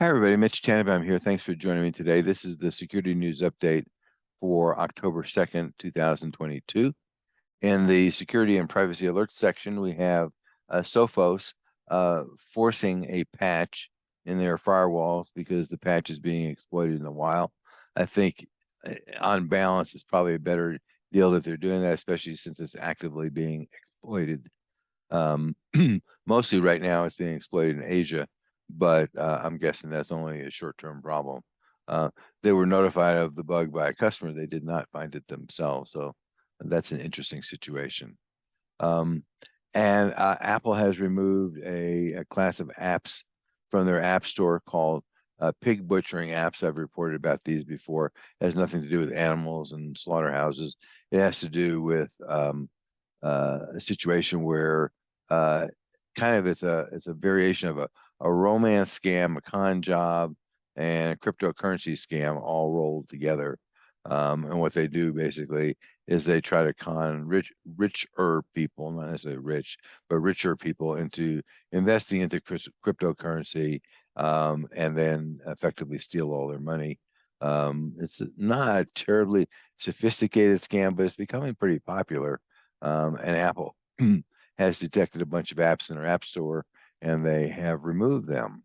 Hi, everybody. Mitch Tanenbaum here. Thanks for joining me today. This is the security news update for October 2nd, 2022. In the security and privacy alert section, we have Sophos forcing a patch in their firewalls because the patch is being exploited in the wild. I think on balance, it's probably a better deal that they're doing that, especially since it's actively being exploited. Um, Mostly right now, it's being exploited in Asia, but I'm guessing that's only a short-term problem. Uh, they were notified of the bug by a customer. They did not find it themselves. So that's an interesting situation. Um, and Apple has removed a class of apps from their app store called pig butchering apps. I've reported about these before. It has nothing to do with animals and slaughterhouses. It has to do with a situation where uh, kind of it's a variation of a romance scam, a con job, and a cryptocurrency scam all rolled together. And what they do basically is they try to con richer people, not necessarily rich, but richer people into investing into cryptocurrency, and then effectively steal all their money. It's not a terribly sophisticated scam, but it's becoming pretty popular. And Apple has detected a bunch of apps in their app store, and they have removed them.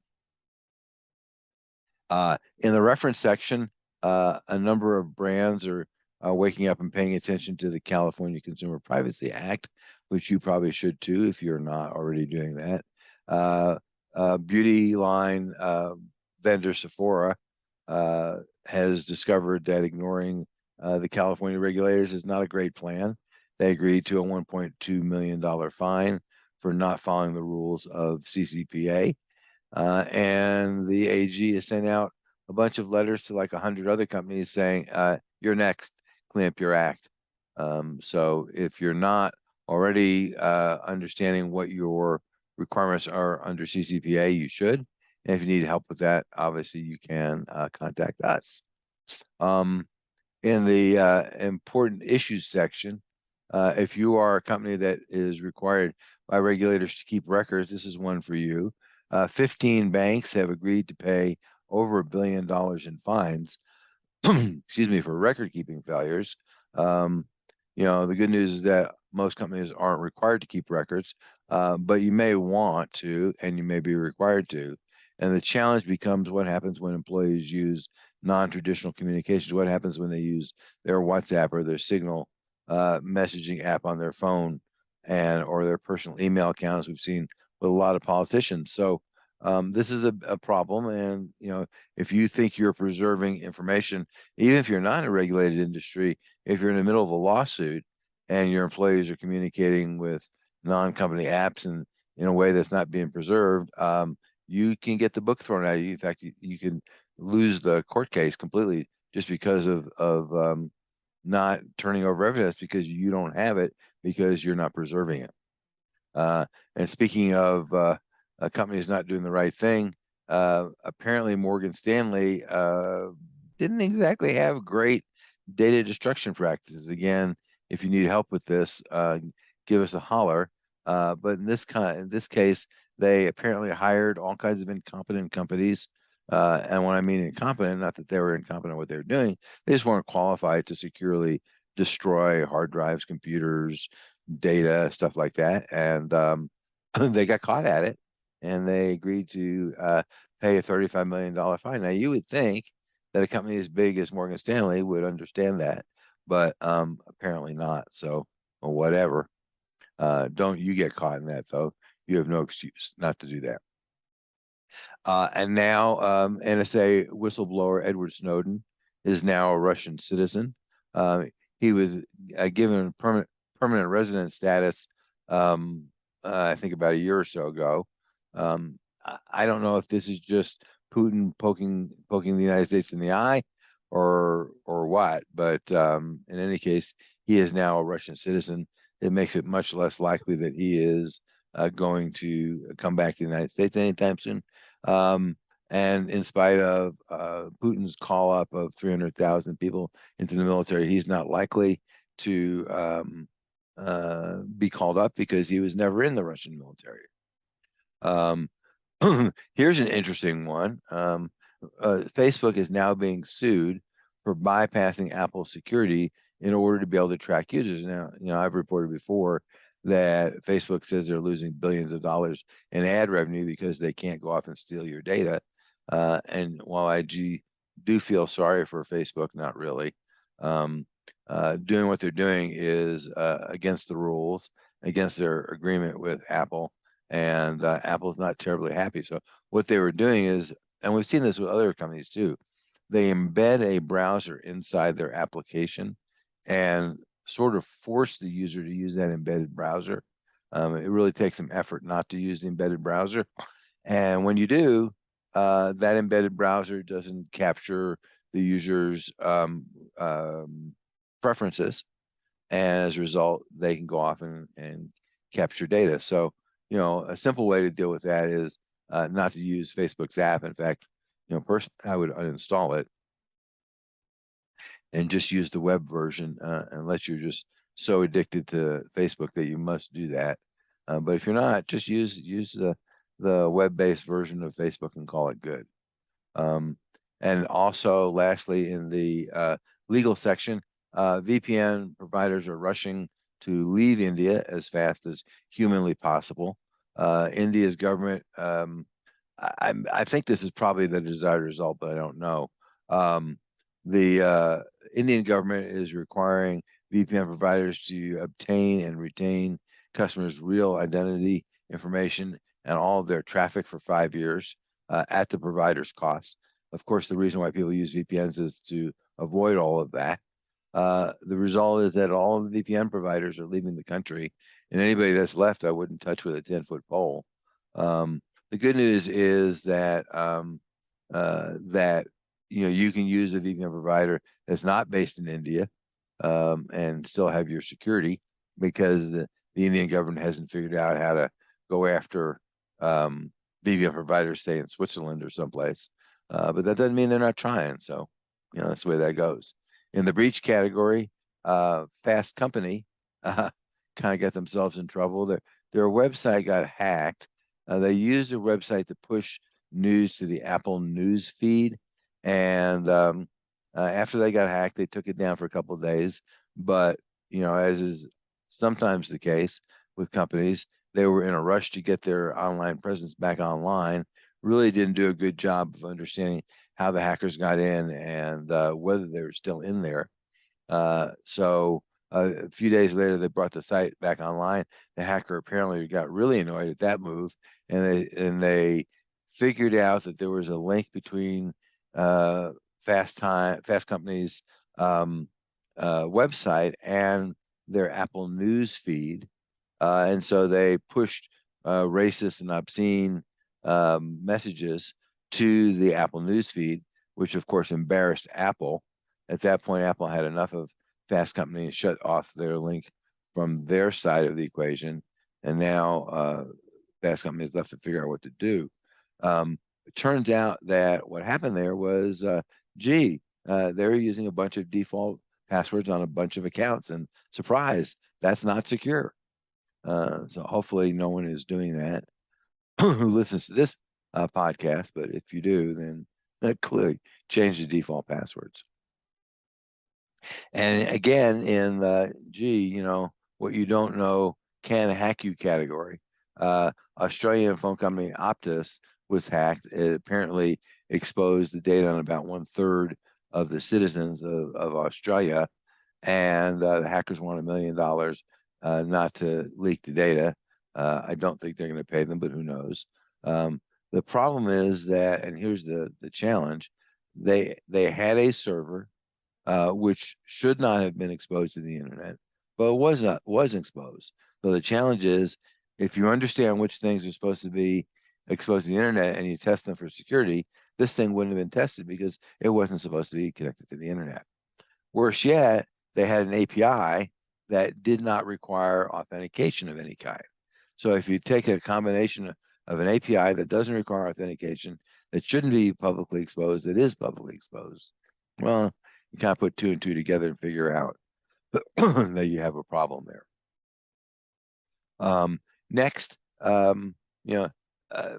In the reference section, a number of brands are waking up and paying attention to the California Consumer Privacy Act, which you probably should too if you're not already doing that. Beauty line vendor Sephora has discovered that ignoring the California regulators is not a great plan. They agreed to a $1.2 million fine for not following the rules of CCPA. And the AG has sent out a bunch of letters to like 100 other companies saying, you're next, clean up your act. So if you're not already understanding what your requirements are under CCPA, you should. And if you need help with that, obviously you can contact us. Um, in the important issues section, if you are a company that is required by regulators to keep records, this is one for you. 15 banks have agreed to pay over $1 billion in fines, excuse me, for record keeping failures. Um, the good news is that most companies aren't required to keep records, but you may want to, and you may be required to. And the challenge becomes what happens when employees use non-traditional communications. What happens when they use their WhatsApp or their Signal messaging app on their phone and or their personal email accounts? We've seen with a lot of politicians. So this is a problem. And if you think you're preserving information, even if you're not in a regulated industry, if you're in the middle of a lawsuit and your employees are communicating with non-company apps and in a way that's not being preserved, you can get the book thrown at you. In fact, you can lose the court case completely just because of not turning over evidence because you don't have it because you're not preserving it. And speaking of companies not doing the right thing, apparently Morgan Stanley didn't exactly have great data destruction practices. Again, if you need help with this, give us a holler. But in this case, they apparently hired all kinds of incompetent companies. And when I mean incompetent, not that they were incompetent what they were doing, they just weren't qualified to securely destroy hard drives, computers, data, stuff like that. And they got caught at it, and they agreed to pay a $35 million fine. Now, you would think that a company as big as Morgan Stanley would understand that, but apparently not. So, well, whatever. Don't you get caught in that, though. You have no excuse not to do that. And now NSA whistleblower Edward Snowden is now a Russian citizen. He was given permanent resident status, I think about a year or so ago. I don't know if this is just Putin poking the United States in the eye or what, but in any case, he is now a Russian citizen. It makes it much less likely that he is going to come back to the United States anytime soon. Um, and in spite of Putin's call up of 300,000 people into the military, he's not likely to be called up because he was never in the Russian military. Um, Here's an interesting one. Facebook is now being sued for bypassing Apple security in order to be able to track users. Now, I've reported before that Facebook says they're losing billions of dollars in ad revenue because they can't go off and steal your data. And while I do feel sorry for Facebook, not really. Doing what they're doing is against the rules, against their agreement with Apple, and Apple's not terribly happy. So what they were doing is, and we've seen this with other companies too, they embed a browser inside their application and sort of force the user to use that embedded browser. It really takes some effort not to use the embedded browser. And when you do, that embedded browser doesn't capture the user's preferences. And as a result, they can go off and capture data. So, a simple way to deal with that is not to use Facebook's app. In fact, personally, I would uninstall it and just use the web version unless you're just so addicted to Facebook that you must do that. But if you're not, just use the web-based version of Facebook and call it good. And also, lastly, in the legal section, VPN providers are rushing to leave India as fast as humanly possible. India's government, I think this is probably the desired result, but I don't know. The Indian government is requiring VPN providers to obtain and retain customers' real identity information and all of their traffic for 5 years at the provider's cost. Of course, the reason why people use VPNs is to avoid all of that. The result is that all of the VPN providers are leaving the country, and anybody that's left, I wouldn't touch with a 10-foot pole. The good news is that you can use a VPN provider that's not based in India and still have your security, because the Indian government hasn't figured out how to go after VPN providers, say in Switzerland or someplace. But that doesn't mean they're not trying. So, that's the way that goes. In the breach category, Fast Company kind of got themselves in trouble. Their website got hacked. They used their website to push news to the Apple News feed. And after they got hacked, they took it down for a couple of days. But, as is sometimes the case with companies, they were in a rush to get their online presence back online, really didn't do a good job of understanding how the hackers got in and whether they were still in there. So a few days later, they brought the site back online. The hacker apparently got really annoyed at that move, and they figured out that there was a link between Fast Company's website and their Apple News feed, and so they pushed racist and obscene messages to the Apple News feed, which of course embarrassed Apple. At that point, Apple had enough of Fast Company and shut off their link from their side of the equation, and now Fast Company is left to figure out what to do. It turns out that what happened there was, they're using a bunch of default passwords on a bunch of accounts, and surprise, that's not secure. So hopefully no one is doing that who listens to this podcast, but if you do, then clearly change the default passwords. And again, in the what you don't know can hack you category, Australian phone company Optus was hacked. It apparently exposed the data on about 1/3 of the citizens of Australia, and the hackers want $1 million not to leak the data. I don't think they're going to pay them, but who knows? The problem is that, and here's the challenge: they had a server which should not have been exposed to the internet, but was exposed. So the challenge is, if you understand which things are supposed to be exposed to the internet and you test them for security, this thing wouldn't have been tested because it wasn't supposed to be connected to the internet. Worse yet, they had an API that did not require authentication of any kind. So if you take a combination of an API that doesn't require authentication, that shouldn't be publicly exposed, that is publicly exposed, well, you kind of put 2 and 2 together and figure out that you have a problem there. Next,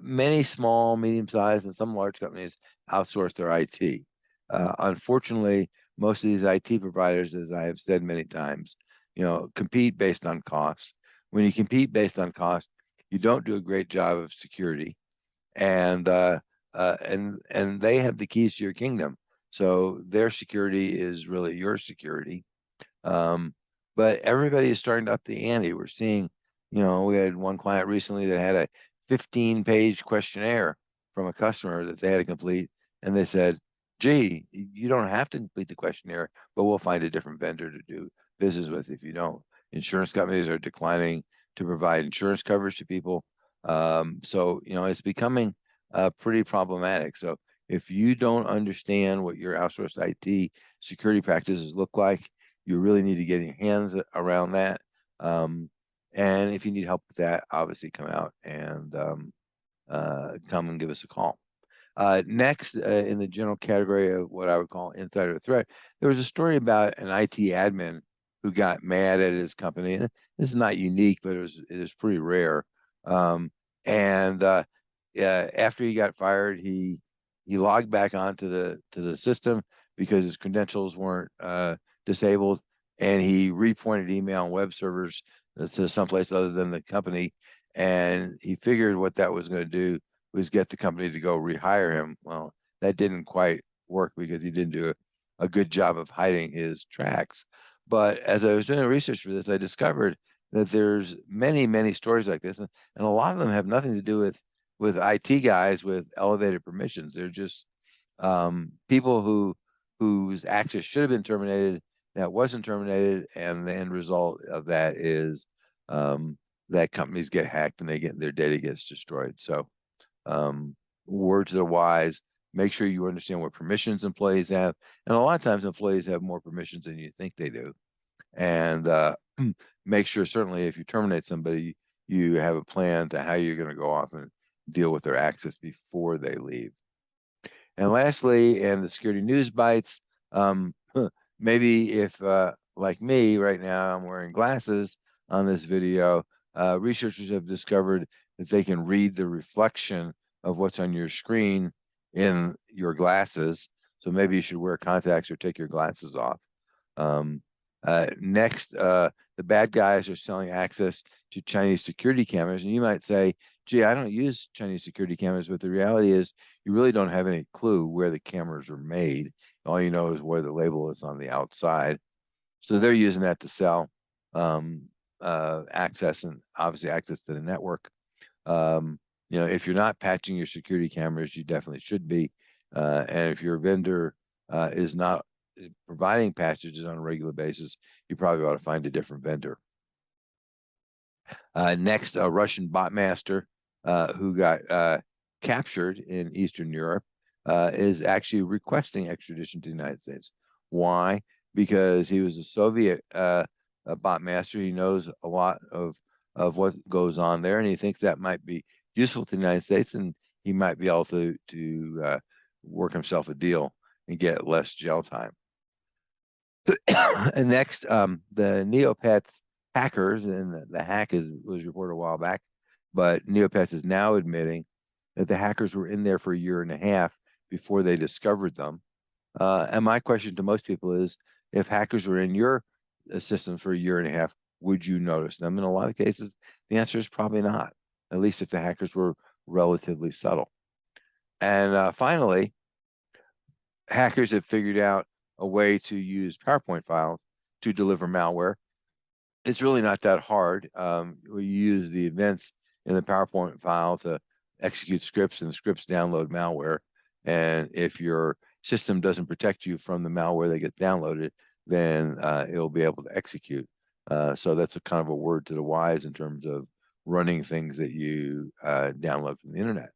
many small, medium-sized, and some large companies outsource their IT. Unfortunately, most of these IT providers, as I have said many times, compete based on cost. When you compete based on cost, you don't do a great job of security, and they have the keys to your kingdom. So their security is really your security. But everybody is starting to up the ante. We're seeing, we had one client recently that had a 15-page questionnaire from a customer that they had to complete, and they said, "Gee, you don't have to complete the questionnaire, but we'll find a different vendor to do business with if you don't." Insurance companies are declining to provide insurance coverage to people. So, it's becoming pretty problematic. So if you don't understand what your outsourced IT security practices look like, you really need to get your hands around that. And if you need help with that, obviously come out and come and give us a call. Next, in the general category of what I would call insider threat, there was a story about an IT admin who got mad at his company. This is not unique, but it was pretty rare. And after he got fired, he logged back onto the system because his credentials weren't disabled, and he repointed email and web servers to someplace other than the company. And he figured what that was going to do was get the company to go rehire him. Well, that didn't quite work because he didn't do a good job of hiding his tracks. But as I was doing research for this, I discovered that there's many, many stories like this, and a lot of them have nothing to do with IT guys with elevated permissions. They're just people whose access should have been terminated that wasn't terminated, and the end result of that is that companies get hacked and their data gets destroyed. So, word to the wise: make sure you understand what permissions employees have, and a lot of times employees have more permissions than you think they do. And make sure, certainly, if you terminate somebody, you have a plan to how you're going to go off and deal with their access before they leave. And lastly, and the security news bites, maybe if, like me right now, I'm wearing glasses on this video, researchers have discovered that they can read the reflection of what's on your screen in your glasses. So maybe you should wear contacts or take your glasses off. Next, the bad guys are selling access to Chinese security cameras. And you might say, "Gee, I don't use Chinese security cameras," but the reality is you really don't have any clue where the cameras are made. All you know is where the label is on the outside. So they're using that to sell access, and obviously access to the network. If you're not patching your security cameras, you definitely should be. And if your vendor is not providing patches on a regular basis, you probably ought to find a different vendor. Next, a Russian bot master who got captured in Eastern Europe is actually requesting extradition to the United States. Why? Because he was a Soviet bot master. He knows a lot of what goes on there, and he thinks that might be useful to the United States, and he might be able to work himself a deal and get less jail time. And next, the Neopets hackers, and the hack was reported a while back, but Neopets is now admitting that the hackers were in there for a year and a half before they discovered them. And my question to most people is, if hackers were in your system for a year and a half, would you notice them? In a lot of cases, the answer is probably not, at least if the hackers were relatively subtle. And finally, hackers have figured out a way to use PowerPoint files to deliver malware. It's really not that hard. We use the events in the PowerPoint file to execute scripts, and the scripts download malware. And if your system doesn't protect you from the malware that gets downloaded, then it'll be able to execute. So that's a kind of a word to the wise in terms of running things that you download from the internet.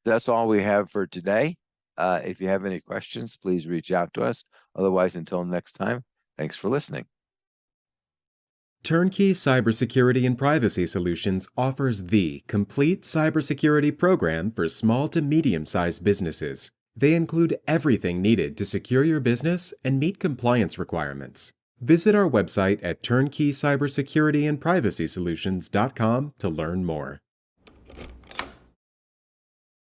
That's all we have for today. If you have any questions, please reach out to us. Otherwise, until next time, thanks for listening. Turnkey Cybersecurity and Privacy Solutions offers the complete cybersecurity program for small to medium-sized businesses. They include everything needed to secure your business and meet compliance requirements. Visit our website at turnkeycybersecurityandprivacysolutions.com to learn more.